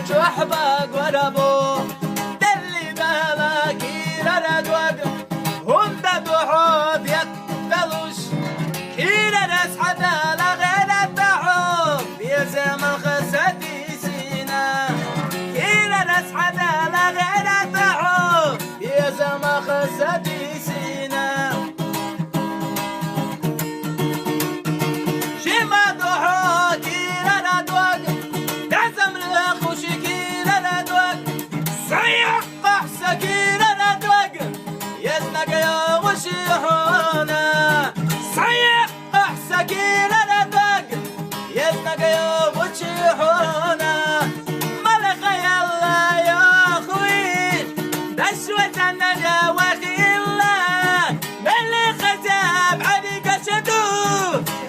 شحبك وربو دلي بالك إلى ندوق هم دبحوث يقتلوش إلى ناس حتى لغير التحوث في زمن خسدي سينا إلى ناس حتى لغير التحوث في زمن خسدي سينا شما ضحوك إلى ندوق تعزم لخوشك إلى ندوق صيح قحسك إلى ندوق يزنق يا وشيحونا صيح قحسك إلى ندوق يزنق يا وشيحونا ملخ يلا يا أخوي دشوة النجا وخيلا ملي خزاب عليك شدو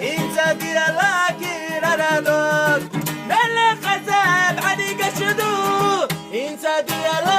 إنت ديالك إلى ندوق ملي خزاب عليك شدو إنت ديالك